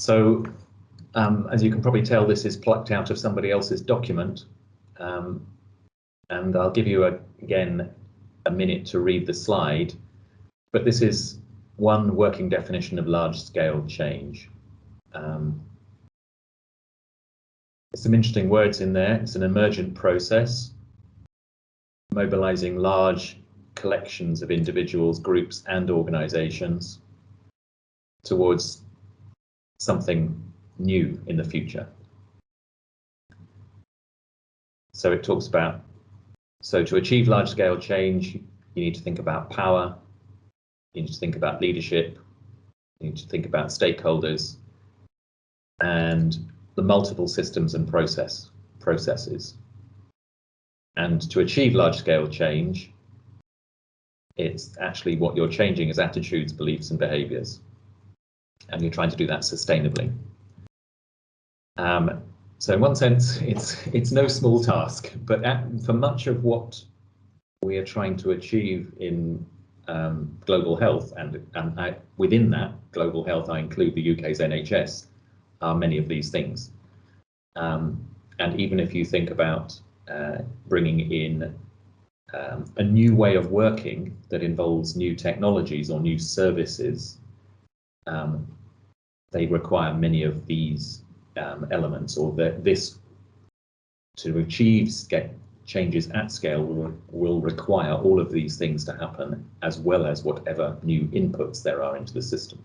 So, as you can probably tell, this is plucked out of somebody else's document, and I'll give you again a minute to read the slide, but this is one working definition of large-scale change. There's some interesting words in there. It's an emergent process, mobilizing large collections of individuals, groups, and organizations towards something new in the future. So it talks about, so to achieve large-scale change, you need to think about power, you need to think about leadership, you need to think about stakeholders, and the multiple systems and processes. And to achieve large-scale change, it's actually what you're changing is attitudes, beliefs, and behaviors. And you're trying to do that sustainably. So in one sense, it's no small task, but for much of what we are trying to achieve in global health, and within that global health, I include the UK's NHS, are many of these things. And even if you think about bringing in a new way of working that involves new technologies or new services, they require many of these elements, or this to achieve changes at scale will require all of these things to happen, as well as whatever new inputs there are into the system.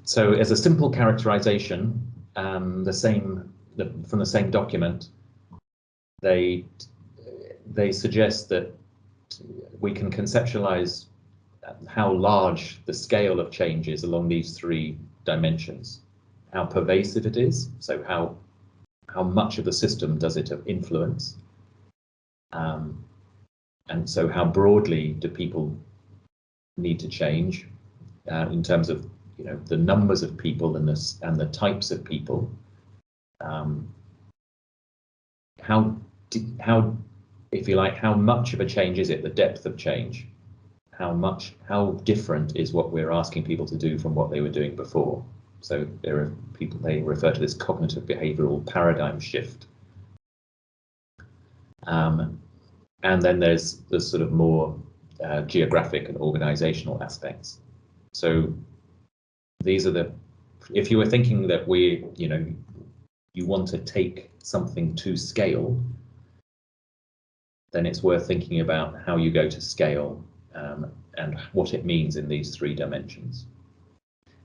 So as a simple characterization, from the same document, they suggest that we can conceptualize how large the scale of change is along these three dimensions, how pervasive it is, so how much of the system does it influence, and so how broadly do people need to change in terms of the numbers of people and the types of people. How if you like, how much of a change is it? The depth of change. How different is what we're asking people to do from what they were doing before? So there are people, they refer to this cognitive behavioral paradigm shift. And then there's the sort of more geographic and organizational aspects. So these are if you were thinking that you want to take something to scale, then it's worth thinking about how you go to scale and what it means in these three dimensions.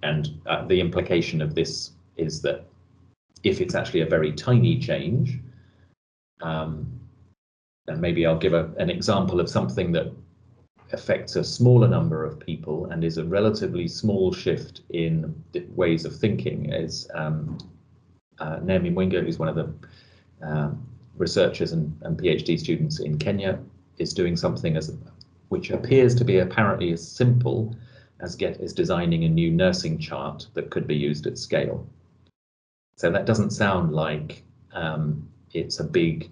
And the implication of this is that if it's actually a very tiny change, and maybe I'll give an example of something that affects a smaller number of people and is a relatively small shift in ways of thinking, is Naomi Mwinga, who's one of the researchers and PhD students in Kenya, is doing something which appears to be apparently as simple as designing a new nursing chart that could be used at scale. So that doesn't sound like it's a big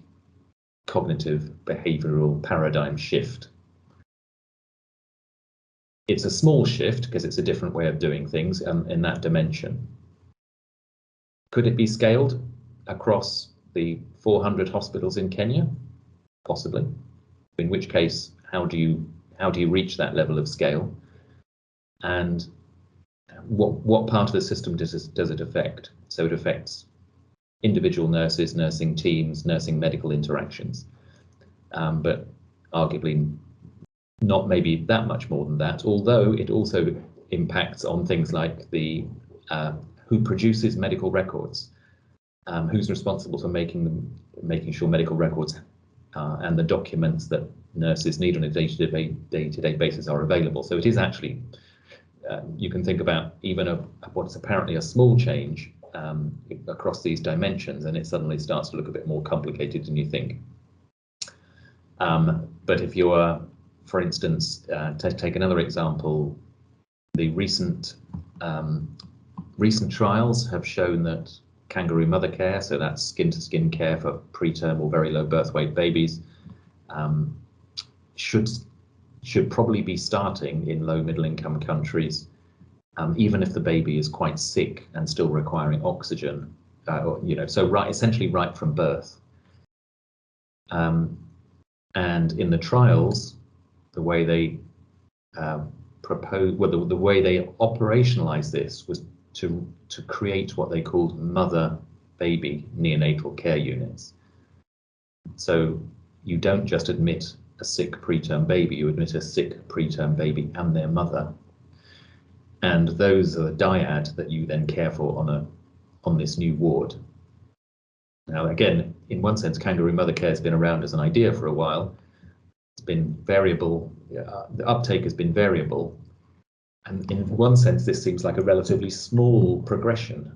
cognitive behavioral paradigm shift. It's a small shift because it's a different way of doing things in that dimension. Could it be scaled across the 400 hospitals in Kenya? Possibly. In which case, how do you reach that level of scale? And what part of the system does it affect? So it affects individual nurses, nursing teams, nursing medical interactions, but arguably not maybe that much more than that, although it also impacts on things like who produces medical records, who's responsible for making sure medical records and the documents that nurses need on a day-to-day basis are available. So it is actually, you can think about even what's apparently a small change across these dimensions, and it suddenly starts to look a bit more complicated than you think. But if you're, for instance, to take another example, the recent trials have shown that kangaroo mother care, so that's skin-to-skin care for preterm or very low birth weight babies, should probably be starting in low middle income countries even if the baby is quite sick and still requiring oxygen, so essentially right from birth. And in the trials, the way they the way they operationalized this was to create what they called mother-baby neonatal care units. So you don't just admit a sick preterm baby, you admit a sick preterm baby and their mother. And those are the dyad that you then care for on this new ward. Now, again, in one sense, kangaroo mother care has been around as an idea for a while. It's been variable. The uptake has been variable. And in one sense, this seems like a relatively small progression.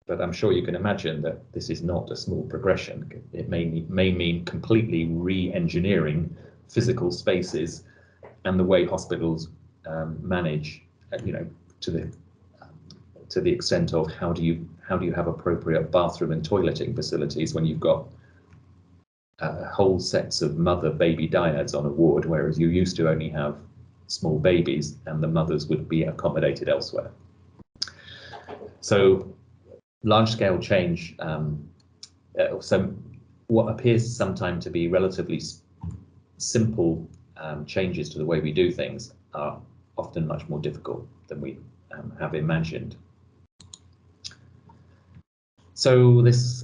But I'm sure you can imagine that this is not a small progression. It may mean completely re-engineering physical spaces and the way hospitals manage, to the extent of how do you have appropriate bathroom and toileting facilities when you've got whole sets of mother-baby dyads on a ward, whereas you used to only have small babies and the mothers would be accommodated elsewhere. So large-scale change, so what appears sometimes to be relatively simple changes to the way we do things are often much more difficult than we have imagined. So this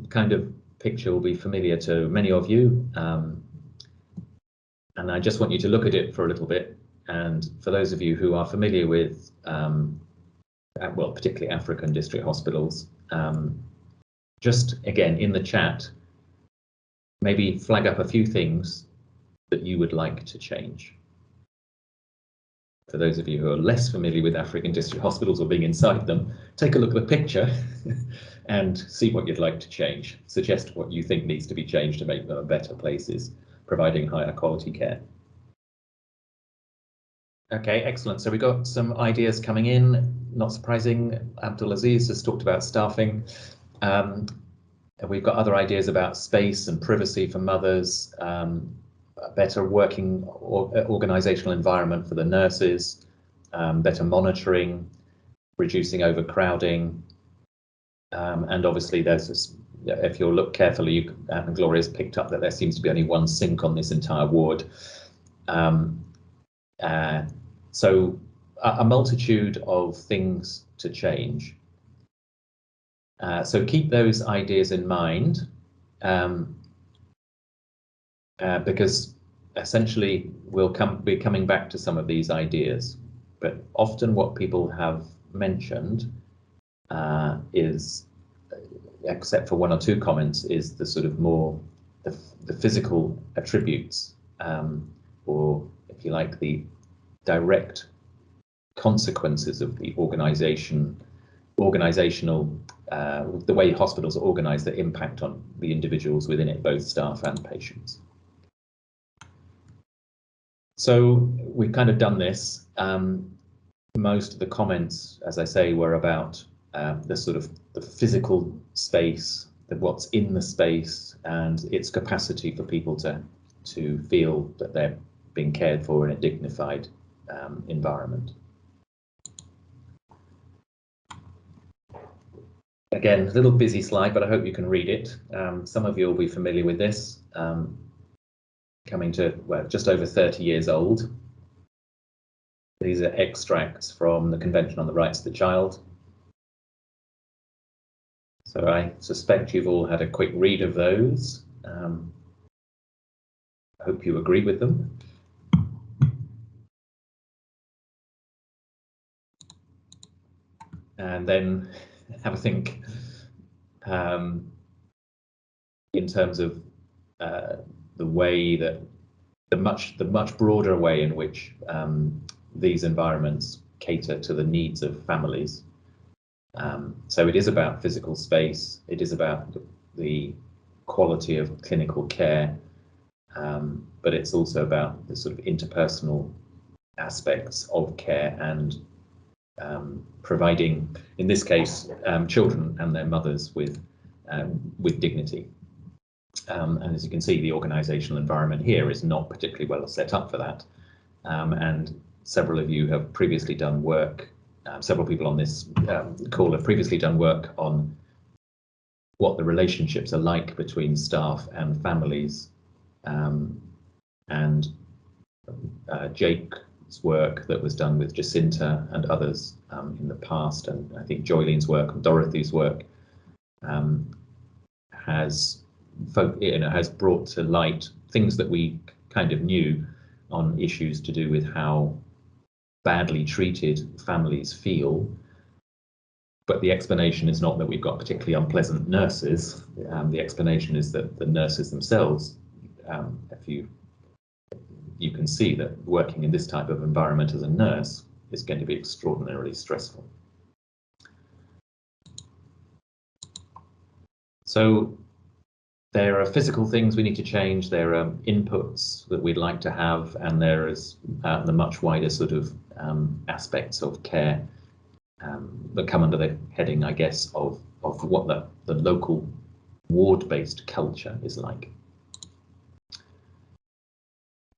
kind of picture will be familiar to many of you, and I just want you to look at it for a little bit. And for those of you who are familiar with, well, particularly African district hospitals, just again in the chat, maybe flag up a few things that you would like to change. For those of you who are less familiar with African district hospitals or being inside them, take a look at the picture and see what you'd like to change. Suggest what you think needs to be changed to make them better places, providing higher quality care. Okay, excellent. So we got some ideas coming in. Not surprising, Abdulaziz has talked about staffing. And we've got other ideas about space and privacy for mothers, a better working organizational environment for the nurses, better monitoring, reducing overcrowding. And obviously there's this, if you'll look carefully, and Gloria's picked up that there seems to be only one sink on this entire ward. So a multitude of things to change. So keep those ideas in mind, because essentially we'll be coming back to some of these ideas. But often what people have mentioned is, except for one or two comments, is the sort of more the physical attributes, or if you like, the direct consequences of the organizational, the way hospitals are organized that impact on the individuals within it, both staff and patients. So we've kind of done this. Most of the comments, as I say, were about the sort of the physical space, what's in the space, and its capacity for people to feel that they're being cared for in a dignified environment. Again, a little busy slide, but I hope you can read it. Some of you will be familiar with this. Coming to, well, just over 30 years old. These are extracts from the Convention on the Rights of the Child. So I suspect you've all had a quick read of those. I hope you agree with them. And then have a think in terms of the way that the much broader way in which these environments cater to the needs of families. So it is about physical space, it is about the quality of clinical care, but it's also about the sort of interpersonal aspects of care and providing, in this case, children and their mothers with dignity. And as you can see, the organizational environment here is not particularly well set up for that. And several of you have previously done work several people on this call have previously done work on what the relationships are like between staff and families, and Jake's work that was done with Jacinta and others in the past, and I think Joylene's work and Dorothy's work has brought to light things that we kind of knew on issues to do with how badly treated families feel. But the explanation is not that we've got particularly unpleasant nurses. The explanation is that the nurses themselves, if you can see that working in this type of environment as a nurse is going to be extraordinarily stressful. So there are physical things we need to change, there are inputs that we'd like to have, and there is the much wider sort of aspects of care that come under the heading, I guess, of what the local ward-based culture is like.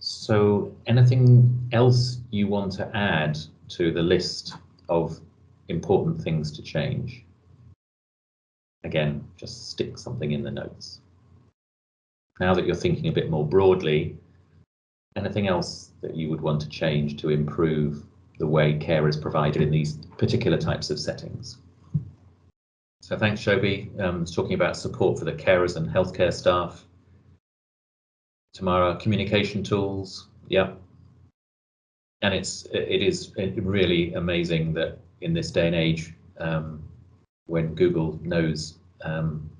So anything else you want to add to the list of important things to change? Again, just stick something in the notes. Now that you're thinking a bit more broadly, anything else that you would want to change to improve the way care is provided in these particular types of settings? So thanks, Shobi. Talking about support for the carers and healthcare staff. Tamara, communication tools, yeah. And it is really amazing that in this day and age, when Google knows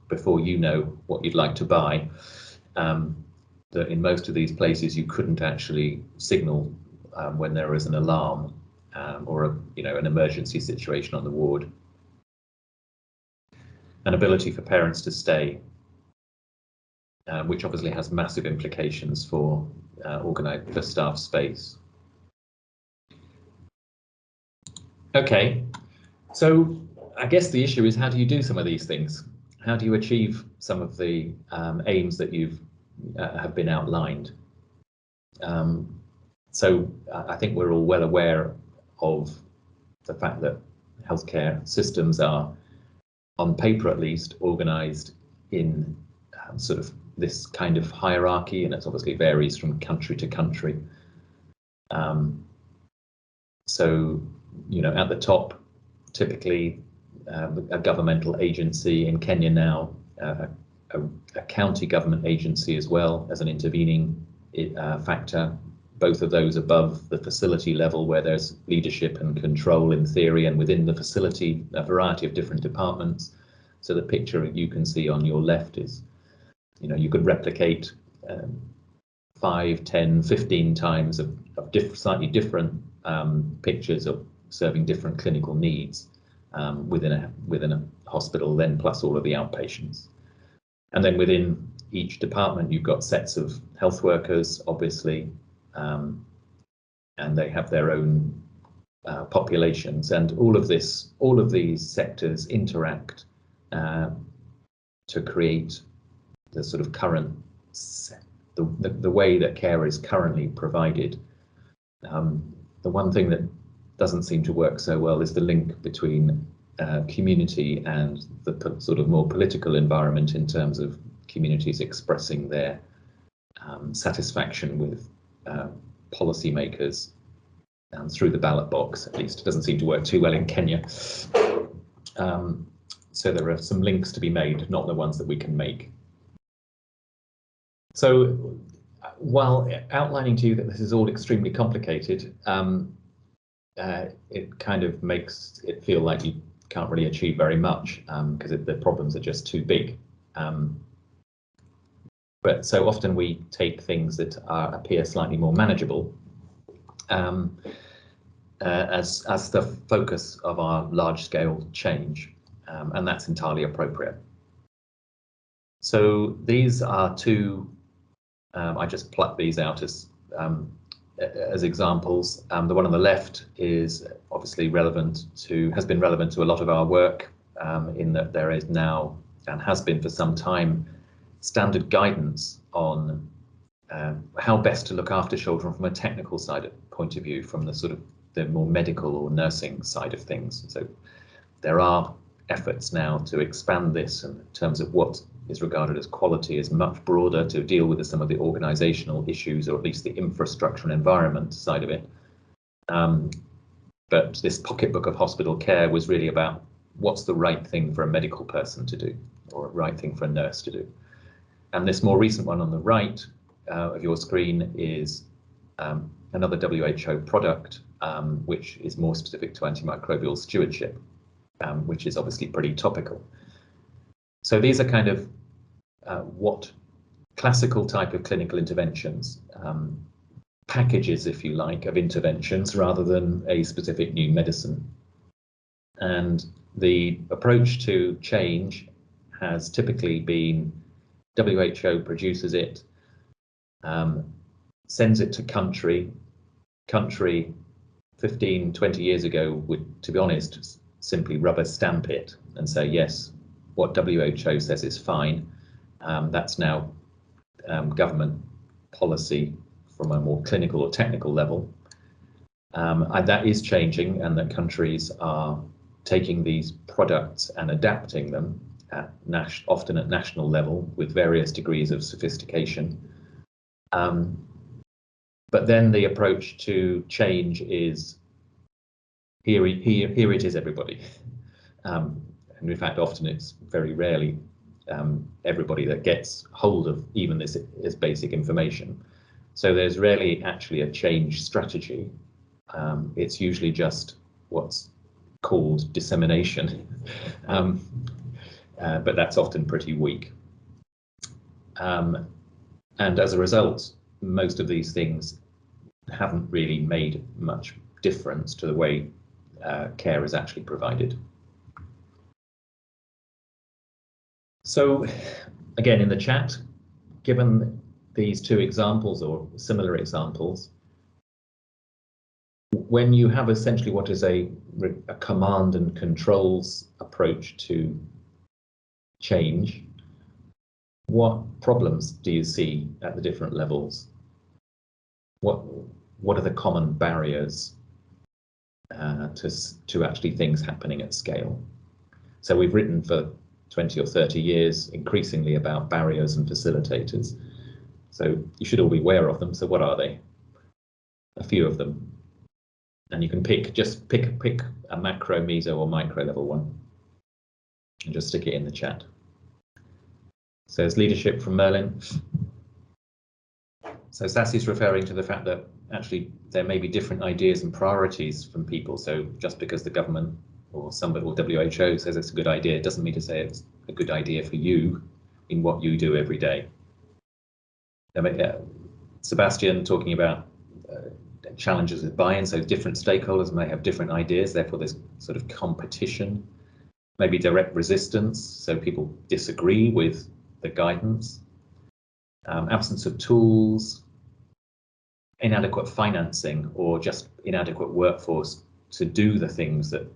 before you know what you'd like to buy, that in most of these places you couldn't actually signal when there is an alarm or an emergency situation on the ward. An ability for parents to stay, which obviously has massive implications for for staff space. Okay, so I guess the issue is, how do you do some of these things? How do you achieve some of the aims that have been outlined? So I think we're all well aware of the fact that healthcare systems are, on paper at least, organised in sort of this kind of hierarchy, and it obviously varies from country to country. So, at the top, typically a governmental agency. In Kenya now, a county government agency as well as an intervening factor. Both of those above the facility level, where there's leadership and control in theory, and within the facility a variety of different departments. So the picture you can see on your left is, you could replicate 5, 10, 15 times of slightly different pictures of serving different clinical needs within a hospital, then plus all of the outpatients. And then within each department, you've got sets of health workers, obviously, and they have their own populations, and all of these sectors interact to create the sort of current the way that care is currently provided. The one thing that doesn't seem to work so well is the link between community and the sort of more political environment, in terms of communities expressing their satisfaction with policymakers through the ballot box. At least it doesn't seem to work too well in Kenya. So there are some links to be made, not the ones that we can make. So while outlining to you that this is all extremely complicated, it kind of makes it feel like you can't really achieve very much, because the problems are just too big. But so often we take things that appear slightly more manageable as the focus of our large-scale change, and that's entirely appropriate. So these are two. I just plucked these out as examples. The one on the left is obviously has been relevant to a lot of our work, in that there is now, and has been for some time, standard guidance on how best to look after children from a technical point of view, from the sort of the more medical or nursing side of things. So there are efforts now to expand this in terms of what is regarded as quality is much broader, to deal with some of the organizational issues, or at least the infrastructure and environment side of it. But this pocketbook of hospital care was really about what's the right thing for a medical person to do, or a right thing for a nurse to do. And this more recent one on the right of your screen is another WHO product, which is more specific to antimicrobial stewardship, which is obviously pretty topical. So these are kind of what classical type of clinical interventions, packages, if you like, of interventions rather than a specific new medicine. And the approach to change has typically been WHO produces it, sends it to country 15, 20 years ago would, to be honest, simply rubber stamp it and say, yes, what WHO says is fine. That's now government policy from a more clinical or technical level. And that is changing, and that countries are taking these products and adapting them at often at national level with various degrees of sophistication. But then the approach to change is here it is, everybody. And in fact, often it's very rarely everybody that gets hold of even this basic information. So there's rarely actually a change strategy. It's usually just what's called dissemination, but that's often pretty weak. And as a result, most of these things haven't really made much difference to the way care is actually provided. So again, in the chat, given these two examples or similar examples, when you have essentially what is a command and controls approach to change, what problems do you see at the different levels? What are the common barriers to actually things happening at scale? So we've written for 20 or 30 years increasingly about barriers and facilitators. So you should all be aware of them. So what are they? A few of them. And you can pick a macro, meso, or micro level one and just stick it in the chat. So there's leadership from Merlin. So Sassy's referring to the fact that actually there may be different ideas and priorities from people. So just because the government or somebody or WHO says it's a good idea, it doesn't mean to say it's a good idea for you in what you do every day. Sebastian talking about challenges with buy-in, so different stakeholders may have different ideas, therefore there's sort of competition, maybe direct resistance, so people disagree with the guidance, absence of tools, inadequate financing, or just inadequate workforce to do the things that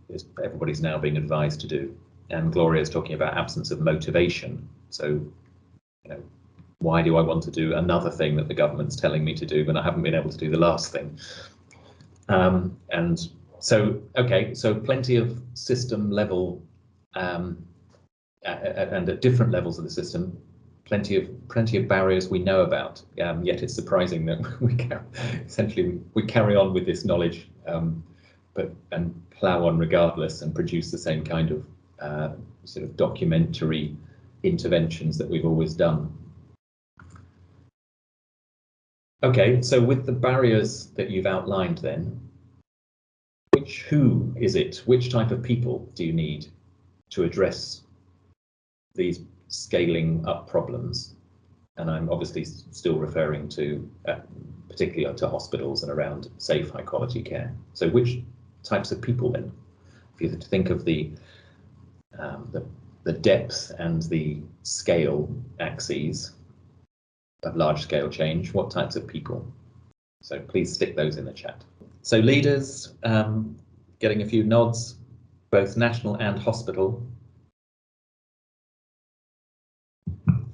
everybody's now being advised to do. And Gloria's talking about absence of motivation. So, why do I want to do another thing that the government's telling me to do when I haven't been able to do the last thing? And so, okay, so plenty of system level and at different levels of the system, plenty of barriers we know about. Yet it's surprising that we carry on with this knowledge, and plow on regardless and produce the same kind of sort of documentary interventions that we've always done. Okay, so with the barriers that you've outlined then, who is it? Which type of people do you need to address these scaling up problems? And I'm obviously still referring to particularly to hospitals and around safe, high quality care. So which types of people then? If you think of the depth and the scale axes of large scale change, what types of people? So please stick those in the chat. So leaders, getting a few nods, both national and hospital.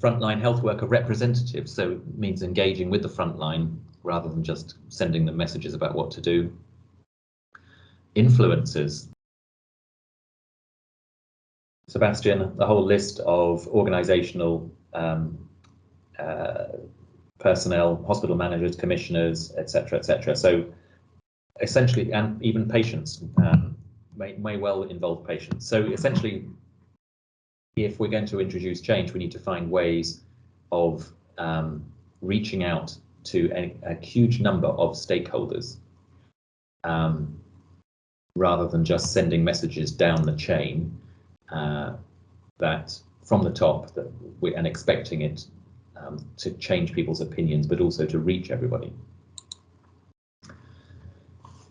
Frontline health worker representatives, so it means engaging with the frontline rather than just sending them messages about what to do. influencers. Sebastian, the whole list of organizational personnel, hospital managers, commissioners, etc., etc. So essentially, and even patients may well involve patients. So essentially, if we're going to introduce change, we need to find ways of reaching out to a huge number of stakeholders, rather than just sending messages down the chain that from the top and expecting it to change people's opinions, but also to reach everybody.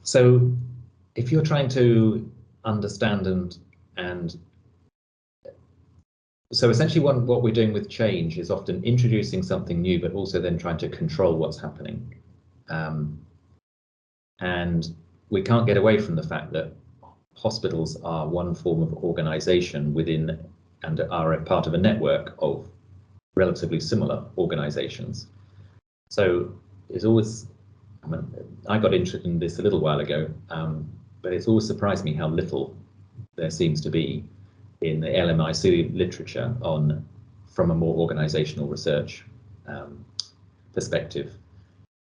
So if you're trying to understand and so essentially what we're doing with change is often introducing something new, but also then trying to control what's happening. And we can't get away from the fact that hospitals are one form of organization within and are a part of a network of relatively similar organizations. So it's always, I got interested in this a little while ago, but it's always surprised me how little there seems to be in the LMIC literature from a more organizational research perspective.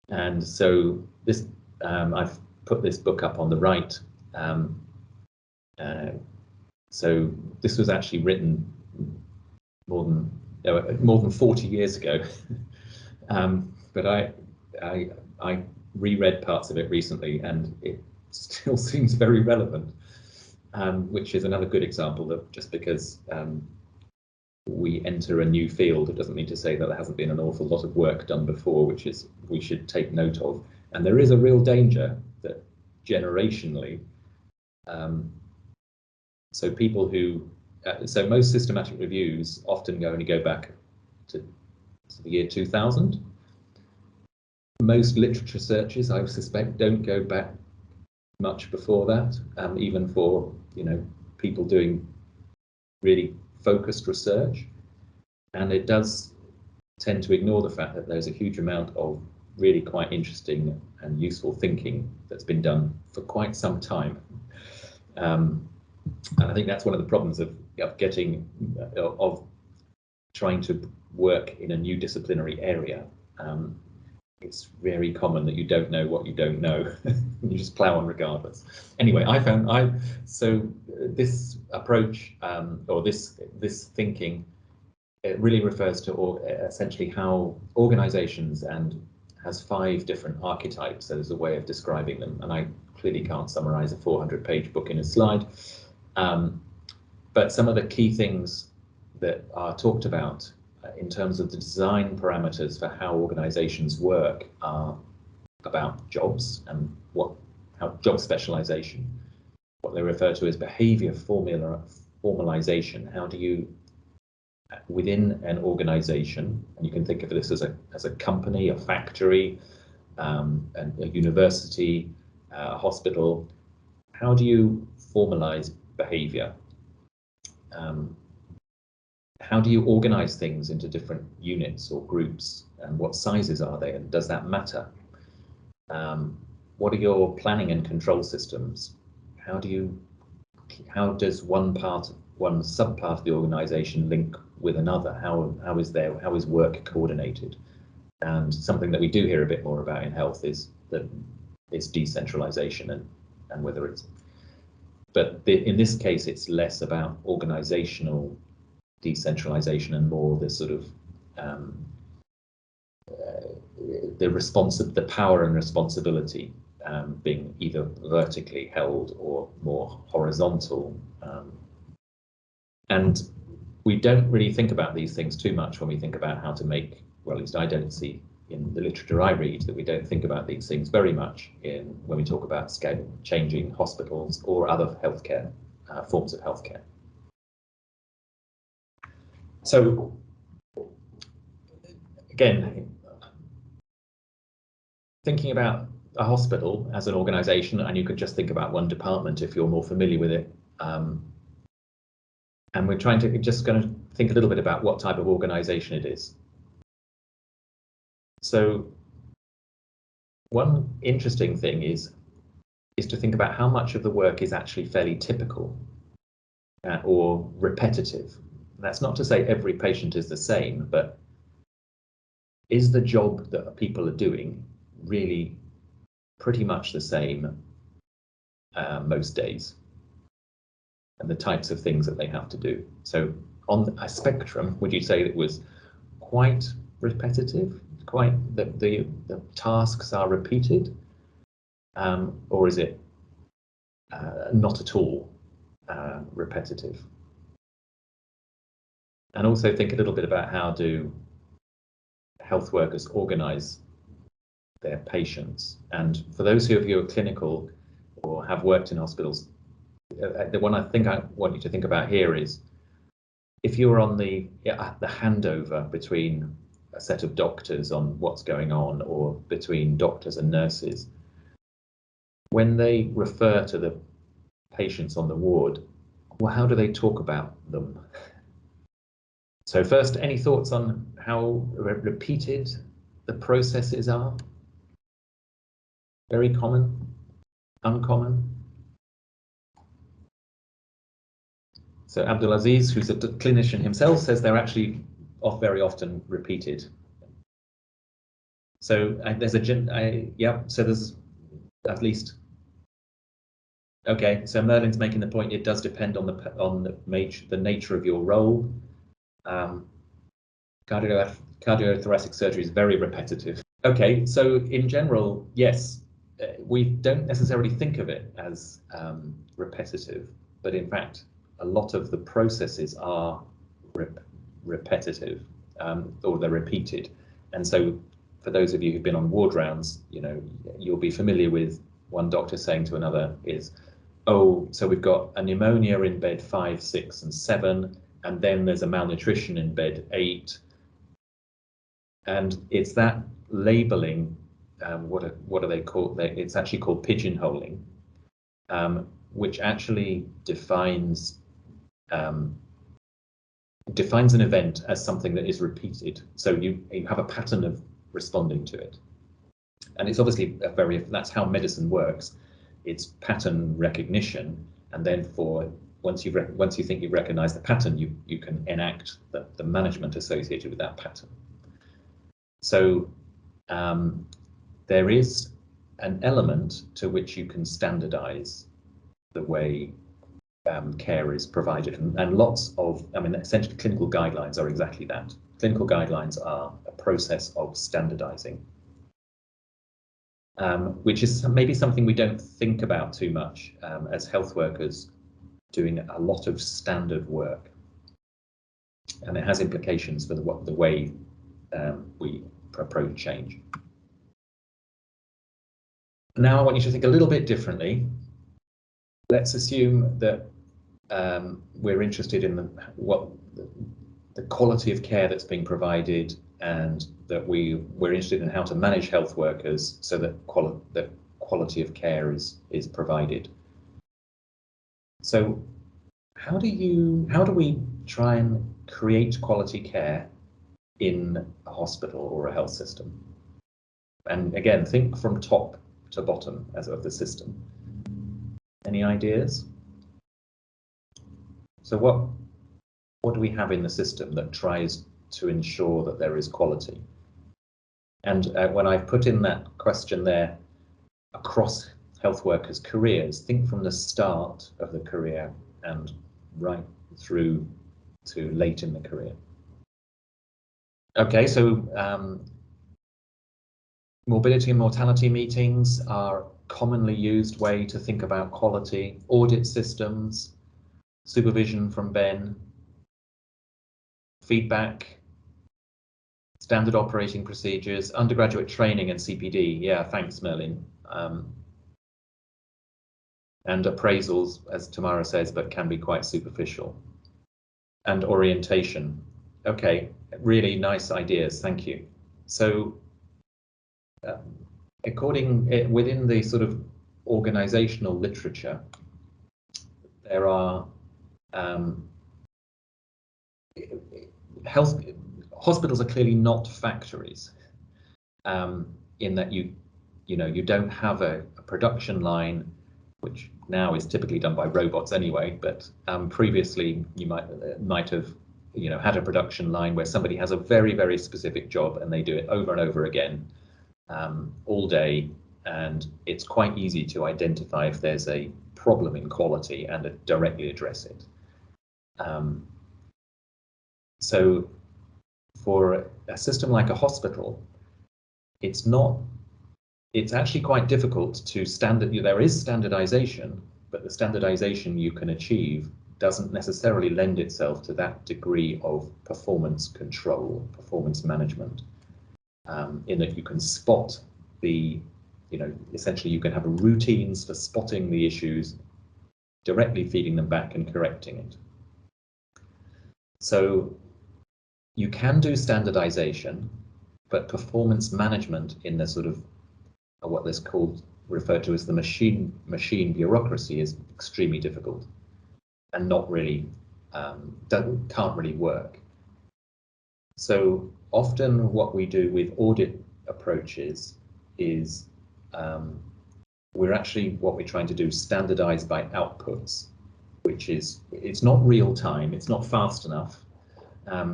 And so this, I've put this book up on the right. So this was actually written more than 40 years ago, but I reread parts of it recently, and it still seems very relevant, which is another good example of just because we enter a new field, it doesn't mean to say that there hasn't been an awful lot of work done before, which is we should take note of. And there is a real danger that generationally, so people who, so most systematic reviews often only go back to the year 2000. Most literature searches, I suspect, don't go back much before that, even for people doing really focused research. And it does tend to ignore the fact that there's a huge amount of really quite interesting and useful thinking that's been done for quite some time. And I think that's one of the problems of trying to work in a new disciplinary area. It's very common that you don't know what you don't know. You just plow on regardless. Anyway, so this approach or this thinking, it really refers to essentially how organizations and has 5 different archetypes as a way of describing them. And I clearly can't summarize a 400-page book in a slide. But some of the key things that are talked about in terms of the design parameters for how organizations work are about jobs and how job specialization, what they refer to as behavior formalization. How do you, within an organization, and you can think of this as a company, a factory, and a university, a hospital, how do you formalize behavior? How do you organize things into different units or groups, and what sizes are they, and does that matter? What are your planning and control systems? How does one subpart of the organization link with another? How is work coordinated? And something that we do hear a bit more about in health is decentralization and whether it's, but in this case it's less about organizational decentralization and more the sort of the power and responsibility being either vertically held or more horizontal. And we don't really think about these things too much when we think about how to make, well, at least I don't see in the literature I read that we don't think about these things very much when we talk about changing hospitals or other healthcare forms of healthcare. So again, thinking about a hospital as an organization, and you could just think about one department if you're more familiar with it. And we're going to think a little bit about what type of organization it is. So one interesting thing is is to think about how much of the work is actually fairly typical or repetitive. That's not to say every patient is the same, but is the job that people are doing really pretty much the same most days, and the types of things that they have to do? So on a spectrum, would you say it was quite repetitive, quite the tasks are repeated, or is it not at all repetitive? And also think a little bit about how do health workers organize their patients. And for those of you who are clinical or have worked in hospitals, the one I think I want you to think about here is if you're on the handover between a set of doctors on what's going on, or between doctors and nurses, when they refer to the patients on the ward, well, how do they talk about them? So first, any thoughts on how repeated the processes are? Very common, uncommon? So Abdulaziz, who's a clinician himself, says they're actually very often repeated. So there's so there's at least. Okay, so Merlin's making the point, it does depend on the nature of your role. Cardiothoracic surgery is very repetitive. Okay, so in general, yes, we don't necessarily think of it as repetitive, but in fact, a lot of the processes are repetitive, or they're repeated. And so for those of you who've been on ward rounds, you'll be familiar with one doctor saying to another is, oh, so we've got a pneumonia in bed 5, 6, and 7, and then there's a malnutrition in bed 8. And it's that labeling, what are they called? It's actually called pigeonholing, which actually defines an event as something that is repeated. So you have a pattern of responding to it. And it's obviously that's how medicine works. It's pattern recognition, and then once you think you've recognized the pattern, you can enact the management associated with that pattern. So there is an element to which you can standardize the way care is provided, and lots of, essentially clinical guidelines are exactly that. Clinical guidelines are a process of standardizing, which is maybe something we don't think about too much as health workers doing a lot of standard work, and it has implications for the way we approach change. Now I want you to think a little bit differently. Let's assume that we're interested in the quality of care that's being provided, and that we're interested in how to manage health workers so that the quality of care is provided. So how do we try and create quality care in a hospital or a health system? And again, think from top to bottom as of the system. Any ideas? So what do we have in the system that tries to ensure that there is quality? And when I've put in that question there, across health workers' careers, think from the start of the career and right through to late in the career. Okay, so morbidity and mortality meetings are commonly used way to think about quality. Audit systems, supervision from Ben, feedback, standard operating procedures, undergraduate training and CPD. Yeah, thanks, Merlin. And appraisals, as Tamara says, but can be quite superficial. And orientation. Okay, really nice ideas, thank you. So within the sort of organizational literature, there are hospitals are clearly not factories, in that you don't have a production line which now is typically done by robots anyway, but previously you might have had a production line where somebody has a very, very specific job and they do it over and over again all day, and it's quite easy to identify if there's a problem in quality and directly address it. So for a system like a hospital, it's actually quite difficult to there is standardization, but the standardization you can achieve doesn't necessarily lend itself to that degree of performance control, performance management, in that you can spot essentially you can have routines for spotting the issues, directly feeding them back and correcting it. So you can do standardization, but performance management in the sort of what is referred to as the machine bureaucracy is extremely difficult and not really can't really work. So often what we do with audit approaches is what we're trying to do standardize by outputs, which is, it's not real time, it's not fast enough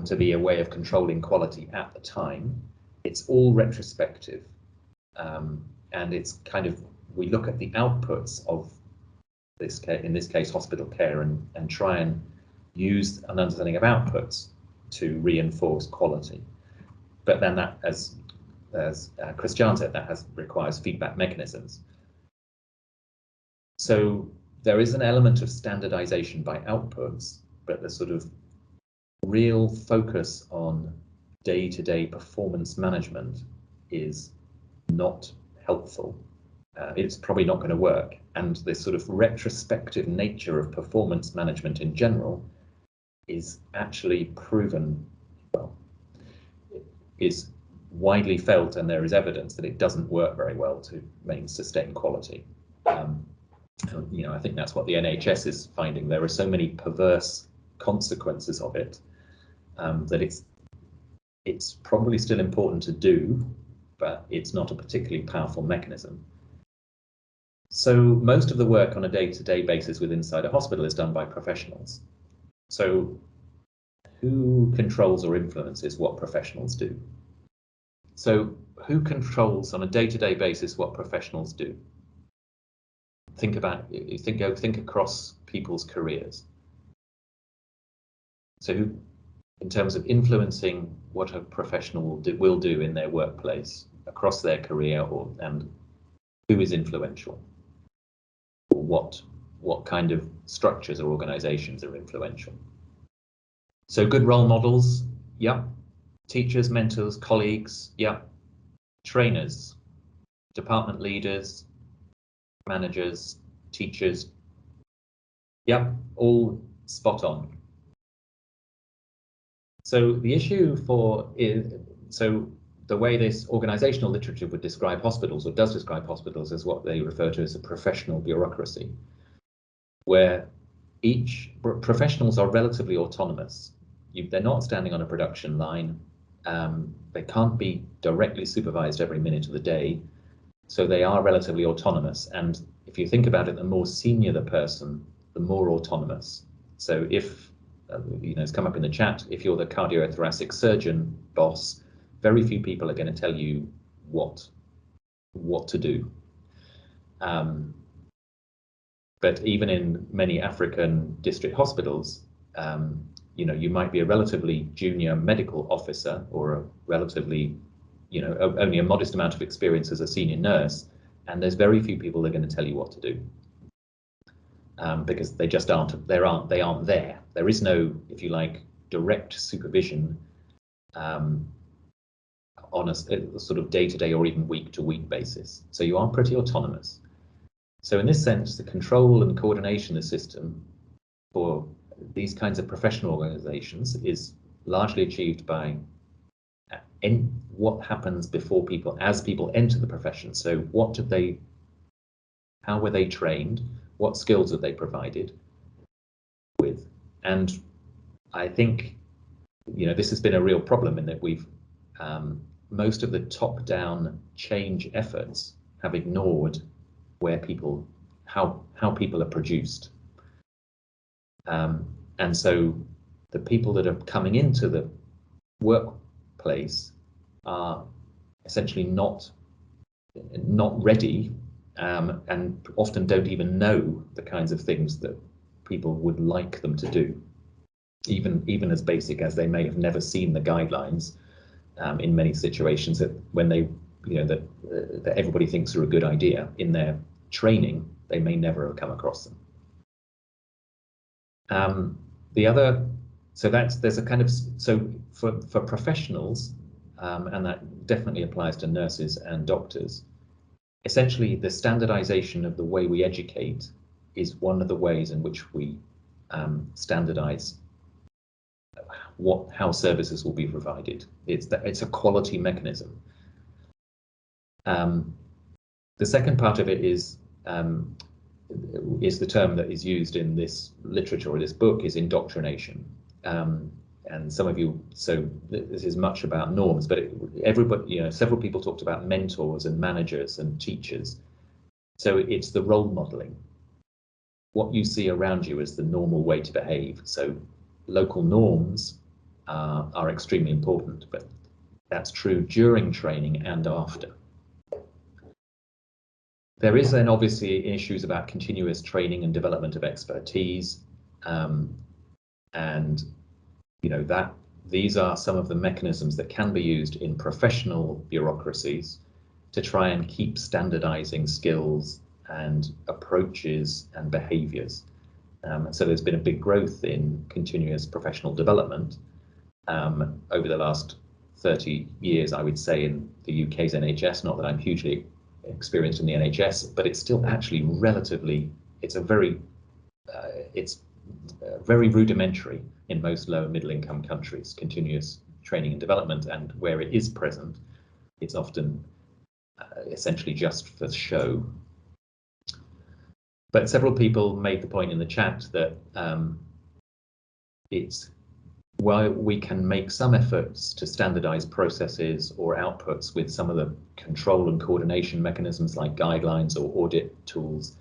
to be a way of controlling quality at the time. It's all retrospective, and it's kind of, we look at the outputs of in this case hospital care, and try and use an understanding of outputs to reinforce quality. But then that, as Christian said, that requires feedback mechanisms. So there is an element of standardization by outputs, but the sort of real focus on day-to-day performance management is not helpful. It's probably not going to work. And this sort of retrospective nature of performance management in general is actually proven, well, is widely felt, and there is evidence that it doesn't work very well to sustain quality. I think that's what the NHS is finding. There are so many perverse consequences of it that it's probably still important to do, but it's not a particularly powerful mechanism. So most of the work on a day-to-day basis inside a hospital is done by professionals. So who controls or influences what professionals do? So who controls on a day-to-day basis what professionals do? Think across people's careers. So who, in terms of influencing what a professional will do in their workplace across their career, and who is influential? Or what kind of structures or organizations are influential? So good role models, yeah. Teachers, mentors, colleagues, yeah. Trainers, department leaders, managers, teachers, yeah, all spot on. So the issue the way this organizational literature would describe hospitals, or does describe hospitals, is what they refer to as a professional bureaucracy, where professionals are relatively autonomous. They're not standing on a production line. They can't be directly supervised every minute of the day. So they are relatively autonomous. And if you think about it, the more senior the person, the more autonomous. So if, it's come up in the chat, if you're the cardiothoracic surgeon boss, very few people are going to tell you what to do. But even in many African district hospitals, you might be a relatively junior medical officer, or a relatively, only a modest amount of experience as a senior nurse, and there's very few people that are going to tell you what to do, because they just aren't there. There is no, if you like, direct supervision on a sort of day-to-day or even week-to-week basis. So you are pretty autonomous. So in this sense, the control and coordination of the system for these kinds of professional organizations is largely achieved by what happens before as people enter the profession. So how were they trained? What skills are they provided with? And I think, this has been a real problem in that we've, most of the top-down change efforts have ignored where people how people are produced. And so the people that are coming into the workplace are essentially not ready, and often don't even know the kinds of things that people would like them to do, even as basic as they may have never seen the guidelines in many situations that when they, that everybody thinks are a good idea in their training, they may never have come across them. There's a kind of, so for professionals, and that definitely applies to nurses and doctors, essentially the standardization of the way we educate is one of the ways in which we standardize how services will be provided. It's a quality mechanism. The second part of it is the term that is used in this literature or this book is indoctrination. And some of you, so this is much about norms, but everybody, several people talked about mentors and managers and teachers. So it's the role modeling. What you see around you is the normal way to behave. So local norms are extremely important, but that's true during training and after. There is then obviously issues about continuous training and development of expertise, and that these are some of the mechanisms that can be used in professional bureaucracies to try and keep standardizing skills and approaches and behaviors. So there's been a big growth in continuous professional development over the last 30 years, I would say, in the UK's NHS. Not that I'm hugely experienced in the NHS, but it's still actually relatively, it's very rudimentary in most low and middle income countries, continuous training and development, and where it is present, it's often essentially just for show. But several people made the point in the chat that while we can make some efforts to standardize processes or outputs with some of the control and coordination mechanisms like guidelines or audit tools,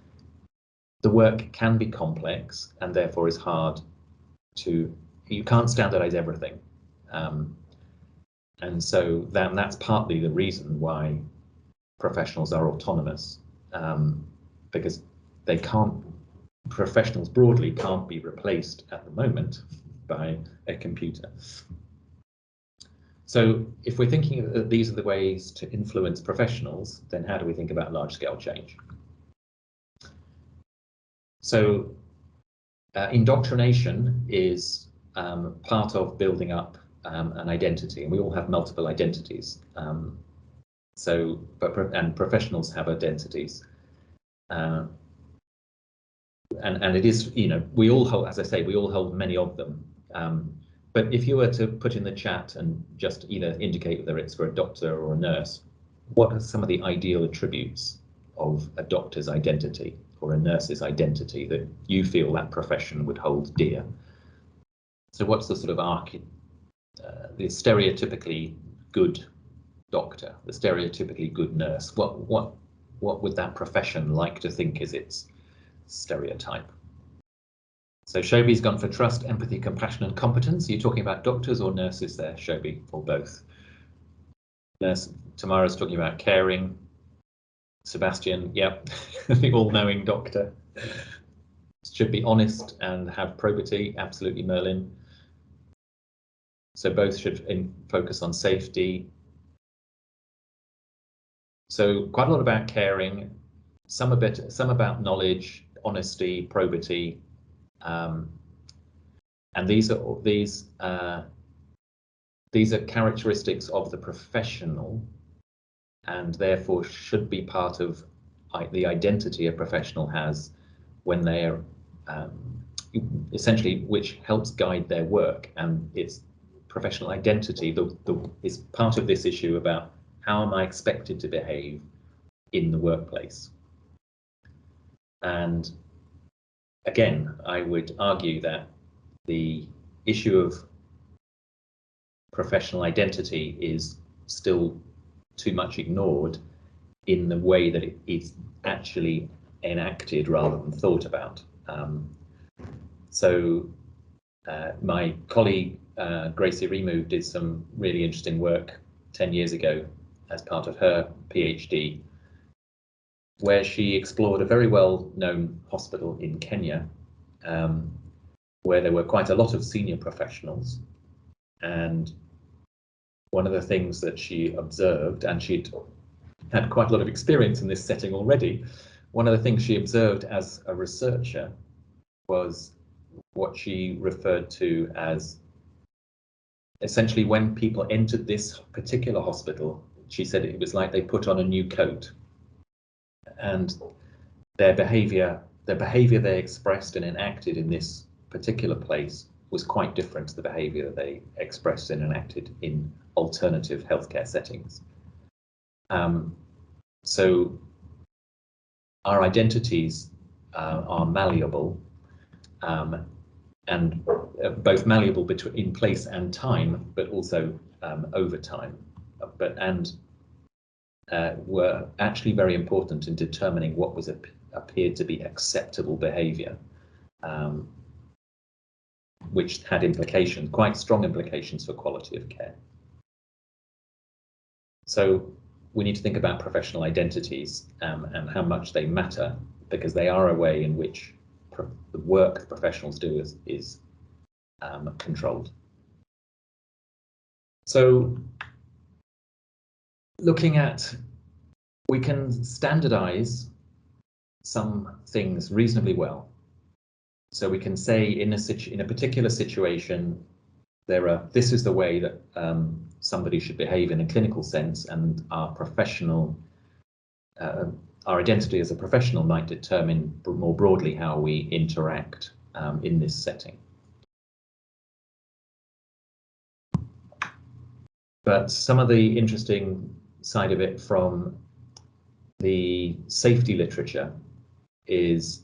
the work can be complex and therefore is hard to, you can't standardize everything. And so that's partly the reason why professionals are autonomous, because professionals broadly can't be replaced at the moment by a computer. So if we're thinking that these are the ways to influence professionals, then how do we think about large-scale change? So indoctrination is part of building up an identity, and we all have multiple identities. And professionals have identities. And it is, we all hold, as I say, we all hold many of them. But if you were to put in the chat and just either indicate whether it's for a doctor or a nurse, what are some of the ideal attributes of a doctor's identity or a nurse's identity that you feel that profession would hold dear? So what's the sort of the stereotypically good doctor, the stereotypically good nurse? What would that profession like to think is its stereotype? So Shobi's gone for trust, empathy, compassion, and competence. Are you talking about doctors or nurses there, Shobi, or both? Nurse, Tamara's talking about caring. Sebastian, yep, the all-knowing doctor. Should be honest and have probity, absolutely, Merlin. So both should focus on safety. So quite a lot about caring, some about knowledge, honesty, probity, and these are characteristics of the professional, and therefore should be part of the identity a professional has when they are essentially, which helps guide their work, and its professional identity is part of this issue about how am I expected to behave in the workplace. And again, I would argue that the issue of professional identity is still too much ignored in the way that it is actually enacted rather than thought about. My colleague Gracie Remove did some really interesting work 10 years ago as part of her PhD, where she explored a very well-known hospital in Kenya, where there were quite a lot of senior professionals. And one of the things that she observed, and she'd had quite a lot of experience in this setting already, one of the things she observed as a researcher was what she referred to as essentially when people entered this particular hospital, she said it was like they put on a new coat, and their behavior they expressed and enacted in this particular place was quite different to the behavior that they expressed and enacted in alternative healthcare settings. So our identities are malleable, and both malleable in place and time, but also over time, were actually very important in determining what was appeared to be acceptable behavior, which had implications, quite strong implications for quality of care. So we need to think about professional identities and how much they matter, because they are a way in which the work professionals do is controlled. So looking at, we can standardize some things reasonably well. So we can say in a particular situation, this is the way that somebody should behave in a clinical sense, and our identity as a professional might determine more broadly how we interact in this setting. But some of the interesting side of it from the safety literature is,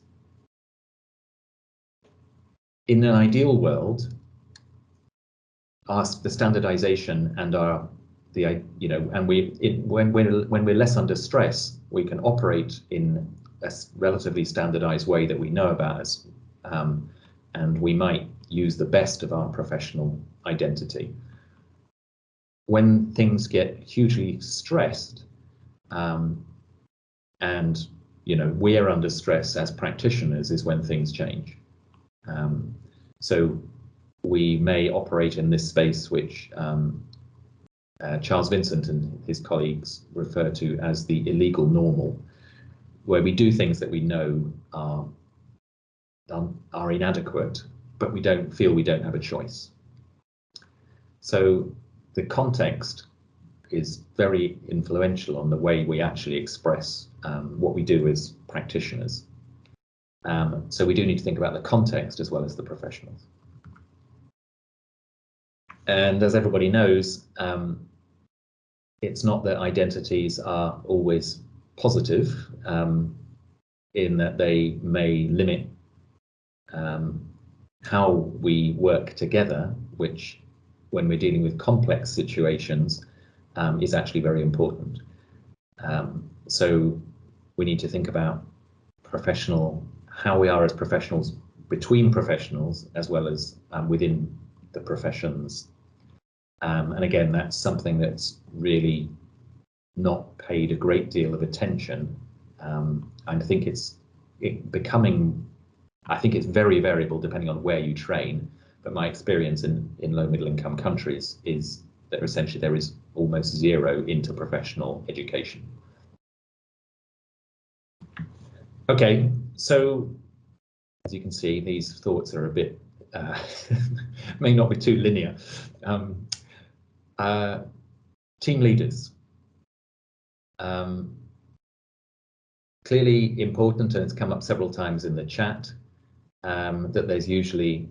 in an ideal world, the standardization and when we're less under stress, we can operate in a relatively standardized way that we know about, and we might use the best of our professional identity. When things get hugely stressed, and we're under stress as practitioners, is when things change. So we may operate in this space which Charles Vincent and his colleagues refer to as the illegal normal, where we do things that we know are inadequate, but we don't feel we don't have a choice. So the context is very influential on the way we actually express what we do as practitioners. So we do need to think about the context as well as the professionals. And as everybody knows, it's not that identities are always positive, in that they may limit how we work together, which, when we're dealing with complex situations, is actually very important. So we need to think about how we are as professionals between professionals, as well as within the professions. And again, that's something that's really not paid a great deal of attention. I think it's very variable depending on where you train. But my experience in low middle income countries is that essentially there is almost zero interprofessional education. Okay, so as you can see, these thoughts are a bit, may not be too linear. Team leaders. Clearly important, and it's come up several times in the chat, that there's usually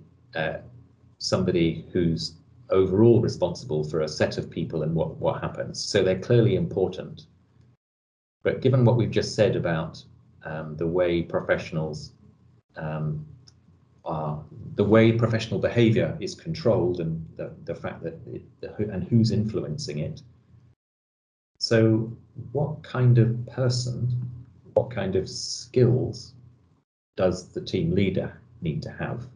somebody who's overall responsible for a set of people and what happens. So they're clearly important. But given what we've just said about the way professionals the way professional behavior is controlled, and the fact that and who's influencing it. So what kind of person what kind of skills does the team leader need to have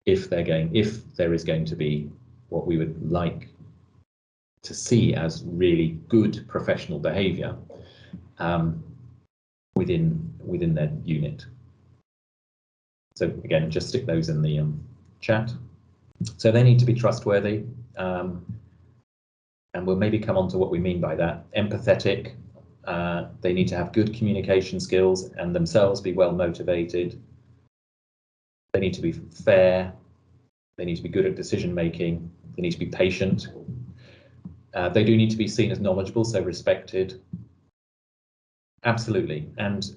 if there is going to be what we would like to see as really good professional behavior within their unit. So again, just stick those in the chat. So they need to be trustworthy, and we'll maybe come on to what we mean by that. Empathetic. They need to have good communication skills and themselves be well motivated. They need to be fair. They need to be good at decision making. They need to be patient. They do need to be seen as knowledgeable, so respected. Absolutely. And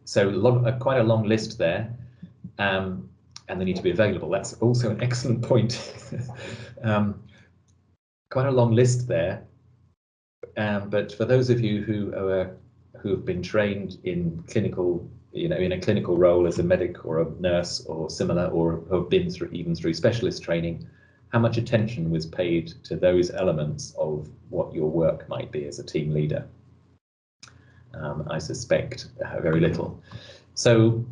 so quite a long list there. And they need to be available. That's also an excellent point. Quite a long list there. But for those of you who have been trained in clinical, in a clinical role as a medic or a nurse or similar, or have been through specialist training, how much attention was paid to those elements of what your work might be as a team leader? I suspect very little. So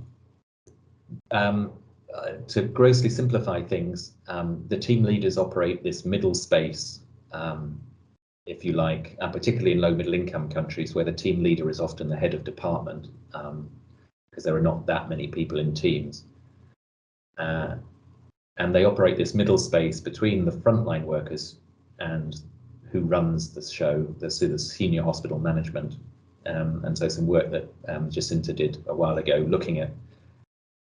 to grossly simplify things, the team leaders operate this middle space, if you like, particularly in low middle income countries where the team leader is often the head of department, because there are not that many people in teams. And they operate this middle space between the frontline workers and who runs the show, the senior hospital management. And so some work that Jacinta did a while ago, looking at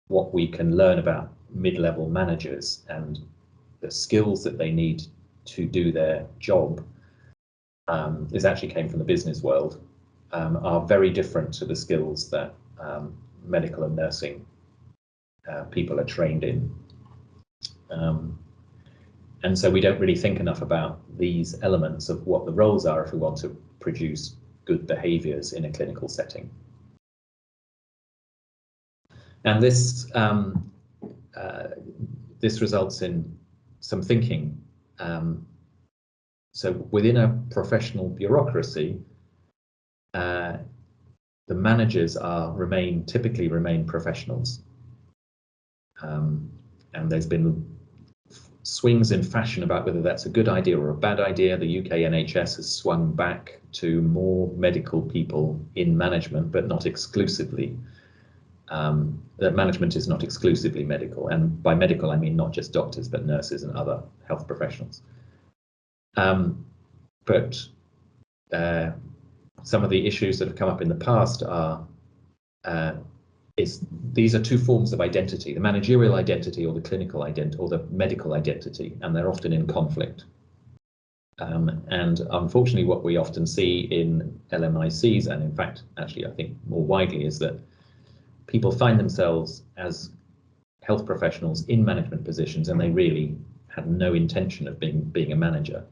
what we can learn about mid-level managers and the skills that they need to do their job, this actually came from the business world, are very different to the skills that medical and nursing people are trained in. And so we don't really think enough about these elements of what the roles are if we want to produce good behaviors in a clinical setting. And this this results in some thinking. So within a professional bureaucracy, the managers typically remain professionals. And there's been swings in fashion about whether that's a good idea or a bad idea. The UK NHS has swung back to more medical people in management, but not exclusively. That management is not exclusively medical, and by medical I mean not just doctors, but nurses and other health professionals. But some of the issues that have come up in the past are these are two forms of identity: the managerial identity or the clinical identity or the medical identity, and they're often in conflict. And unfortunately, what we often see in LMICs, and in fact, actually, I think more widely, is that people find themselves as health professionals in management positions, and they really have no intention of being a manager.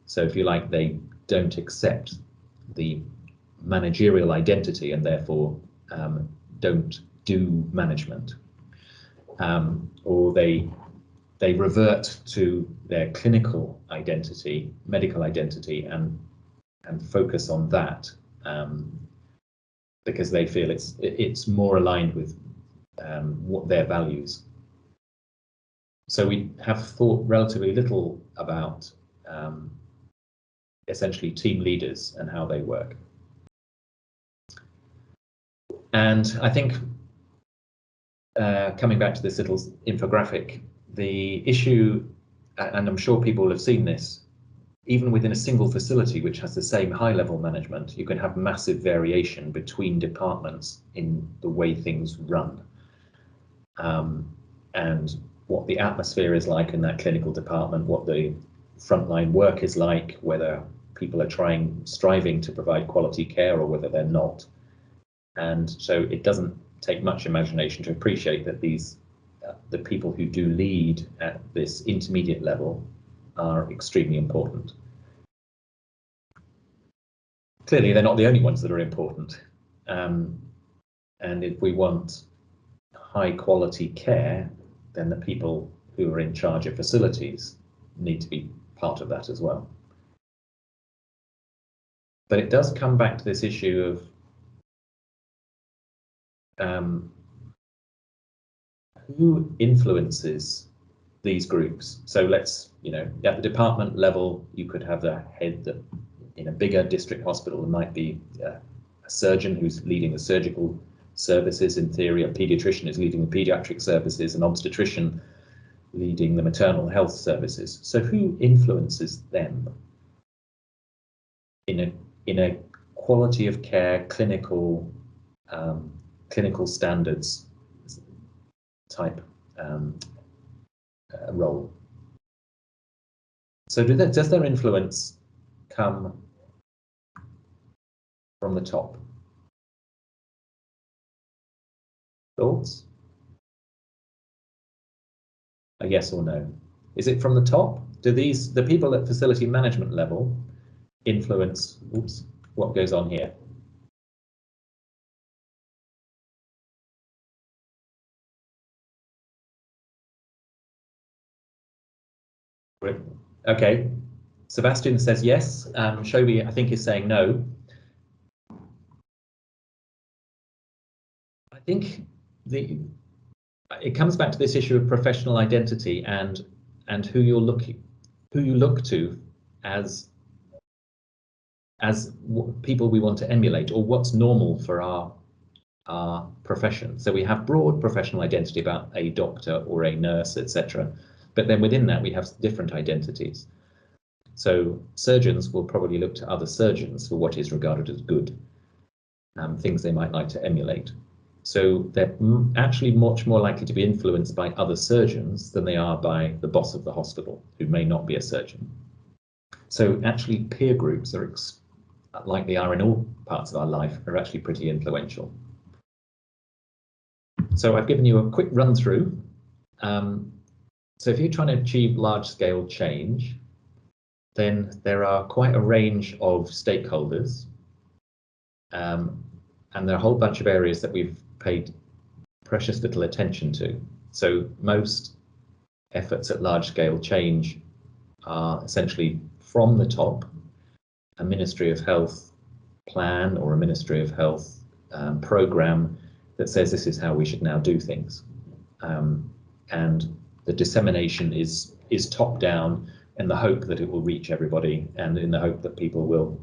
So if you like, they don't accept the managerial identity and therefore don't do management, or they revert to their clinical identity, medical identity, and focus on that, because they feel it's more aligned with what their values. So we have thought relatively little about essentially team leaders and how they work. And I think coming back to this little infographic, the issue, and I'm sure people will have seen this, even within a single facility which has the same high-level management, you can have massive variation between departments in the way things run, and what the atmosphere is like in that clinical department, what the frontline work is like, whether people are striving to provide quality care or whether they're not. And so it doesn't take much imagination to appreciate that the people who do lead at this intermediate level are extremely important. Clearly, they're not the only ones that are important. And if we want high quality care, then the people who are in charge of facilities need to be part of that as well. But it does come back to this issue of who influences these groups. So let's, at the department level, you could have the head that in a bigger district hospital, it might be a surgeon who's leading the surgical services. In theory, a pediatrician is leading the pediatric services, an obstetrician leading the maternal health services. So who influences them in a quality of care, clinical standards type role? So does their influence come from the top? Thoughts? A yes or no? Is it from the top? Do the people at facility management level influence, what goes on here? Okay, Sebastian says yes. Shobi, I think, is saying no. I think it comes back to this issue of professional identity and who you look to as people we want to emulate, or what's normal for our profession. So we have broad professional identity about a doctor or a nurse, etc. But then within that, we have different identities. So surgeons will probably look to other surgeons for what is regarded as good, things they might like to emulate. So they're actually much more likely to be influenced by other surgeons than they are by the boss of the hospital, who may not be a surgeon. So actually peer groups are, like they are in all parts of our life, are actually pretty influential. So I've given you a quick run through. So if you're trying to achieve large-scale change, then there are quite a range of stakeholders, and there are a whole bunch of areas that we've paid precious little attention to. So most efforts at large-scale change are essentially from the top, a Ministry of Health plan or a Ministry of Health program that says this is how we should now do things. And the dissemination is top down in the hope that it will reach everybody and in the hope that people will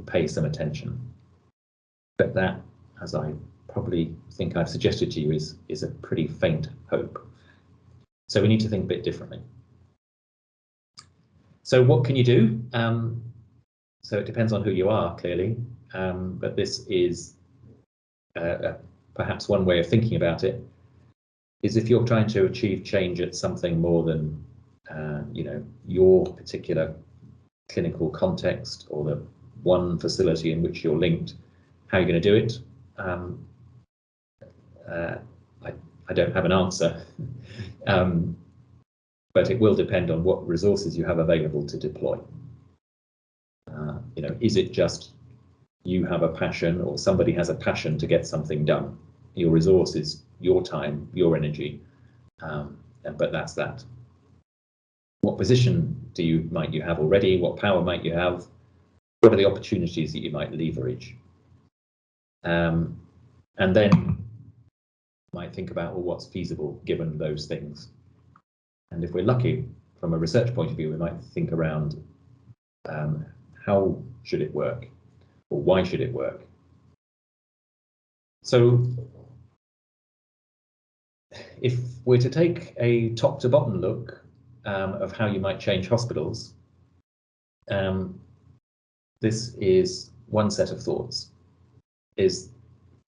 pay some attention. But that, as I probably think I've suggested to you, is a pretty faint hope. So we need to think a bit differently. So what can you do? So it depends on who you are, clearly, but this is perhaps one way of thinking about it, is if you're trying to achieve change at something more than your particular clinical context or the one facility in which you're linked, how are you going to do it? I don't have an answer, but it will depend on what resources you have available to deploy. Is it just you have a passion or somebody has a passion to get something done? Your resources, your time, your energy, but that's that. What position might you have already? What power might you have? What are the opportunities that you might leverage? And then you might think about, well, what's feasible given those things? And if we're lucky, from a research point of view, we might think around how should it work, or why should it work? So if we're to take a top to bottom look of how you might change hospitals, this is one set of thoughts, is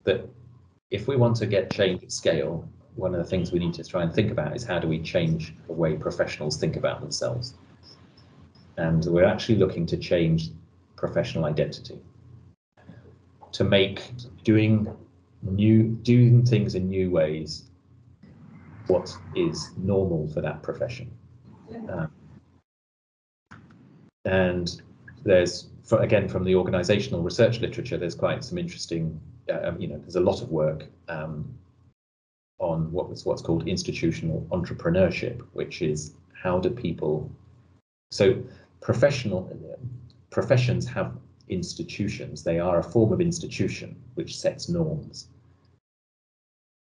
that if we want to get change at scale, one of the things we need to try and think about is how do we change the way professionals think about themselves? And we're actually looking to change professional identity, to make doing things in new ways what is normal for that profession. And there's, again, from the organizational research literature, there's quite some interesting, there's a lot of work on what's called institutional entrepreneurship, which is how do people, so professional professions have institutions. They are a form of institution which sets norms.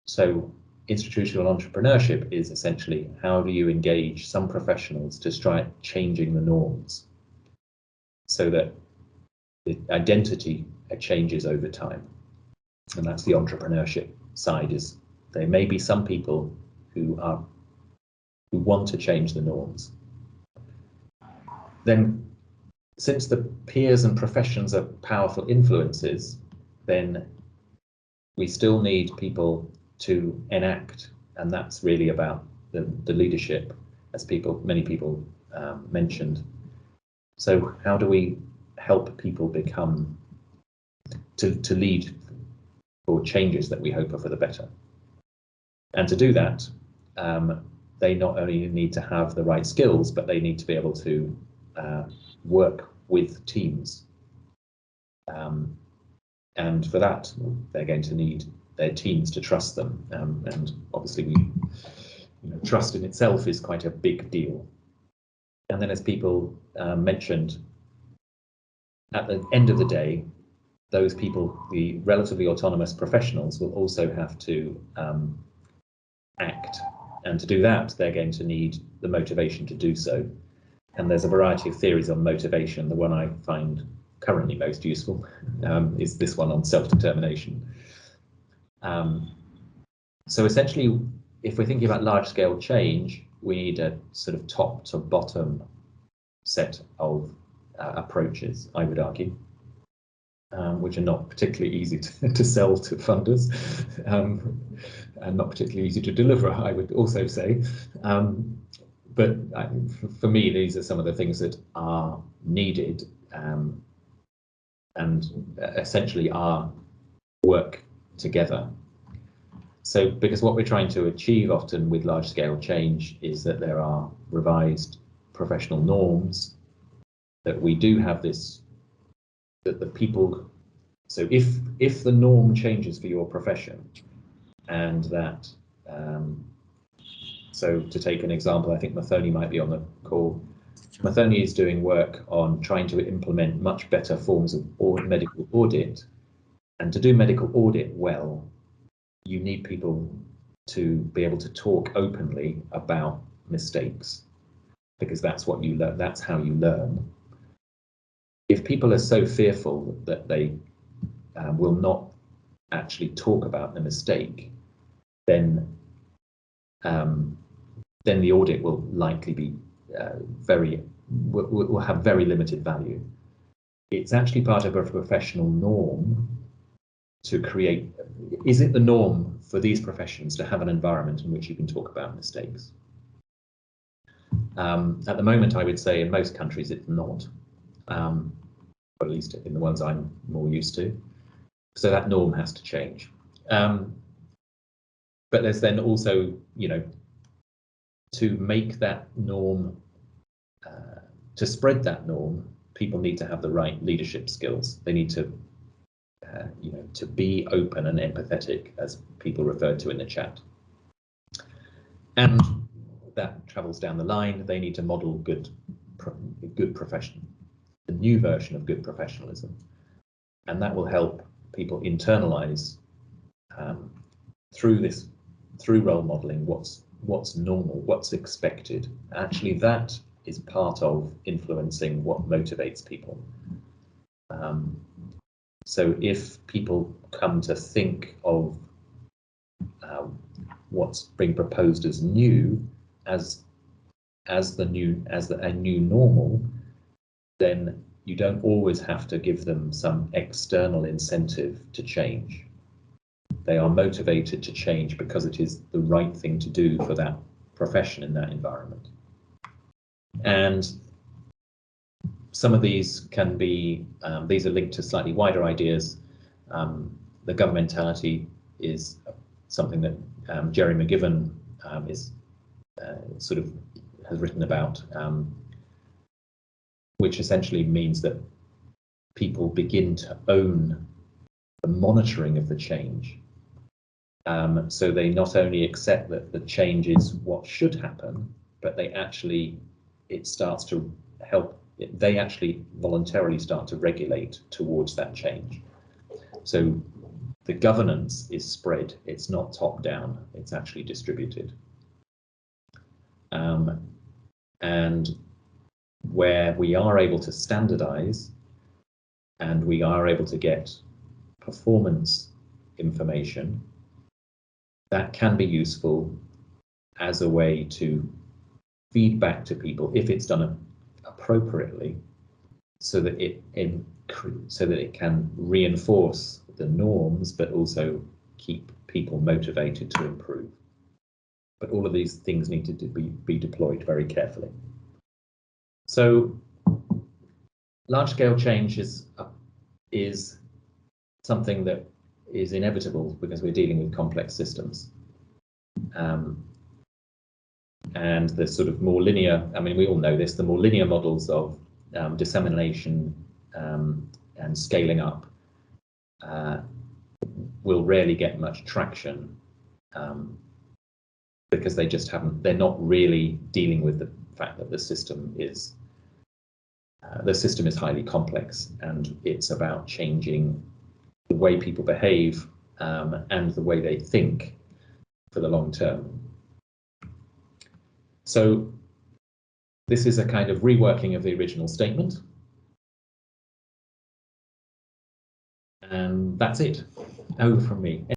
So institutional entrepreneurship is essentially, how do you engage some professionals to try changing the norms so that the identity changes over time? And that's the entrepreneurship side. Is there may be some people who want to change the norms. Then, since the peers and professions are powerful influences, then we still need people to enact, and that's really about the leadership, as many people mentioned. So how do we help people become to lead for changes that we hope are for the better? And to do that, they not only need to have the right skills, but they need to be able to work with teams. And for that, they're going to need their teams to trust them. And obviously, trust in itself is quite a big deal. And then, as people mentioned, at the end of the day, those people, the relatively autonomous professionals, will also have to act. And to do that, they're going to need the motivation to do so. And there's a variety of theories on motivation. The one I find currently most useful is this one on self-determination. So essentially, if we're thinking about large-scale change, we need a sort of top-to-bottom set of approaches, I would argue, which are not particularly easy to sell to funders, and not particularly easy to deliver, I would also say. But for me, these are some of the things that are needed, and essentially are work together. So, because what we're trying to achieve often with large-scale change is that there are revised professional norms, that we do have this, that the people, so if the norm changes for your profession, and that, so to take an example, I think Mathoni might be on the call. Mathoni is doing work on trying to implement much better forms of medical audit. And to do medical audit well, you need people to be able to talk openly about mistakes, because that's what you learn, that's how you learn. If people are so fearful that they will not actually talk about the mistake, then the audit will likely be will have very limited value. It's actually part of a professional norm to create. Is it the norm for these professions to have an environment in which you can talk about mistakes? At the moment, I would say in most countries it's not, or at least in the ones I'm more used to. So that norm has to change. But there's then also, to make that norm, to spread that norm, people need to have the right leadership skills. They need to, to be open and empathetic, as people referred to in the chat. And that travels down the line. They need to model good profession, the new version of good professionalism, and that will help people internalize through role modeling what's normal, what's expected. Actually, that is part of influencing what motivates people. So if people come to think of what's being proposed as new, as a new normal, then you don't always have to give them some external incentive to change. They are motivated to change because it is the right thing to do for that profession in that environment. And some of these can be, these are linked to slightly wider ideas. The governmentality is something that Jerry McGivern is sort of has written about, which essentially means that people begin to own the monitoring of the change. So they not only accept that the change is what should happen, but they actually, it starts to help they actually voluntarily start to regulate towards that change. So the governance is spread, it's not top down, it's actually distributed. And where we are able to standardize and we are able to get performance information, that can be useful as a way to feed back to people if it's done appropriately, so that it can reinforce the norms, but also keep people motivated to improve. But all of these things need to be deployed very carefully. So large-scale change is something that is inevitable because we're dealing with complex systems. And the sort of more linear, I mean, we all know this, the more linear models of dissemination and scaling up will rarely get much traction because they're not really dealing with the fact that the system is highly complex, and it's about changing the way people behave and the way they think for the long term. So this is a kind of reworking of the original statement. And that's it. Over from me.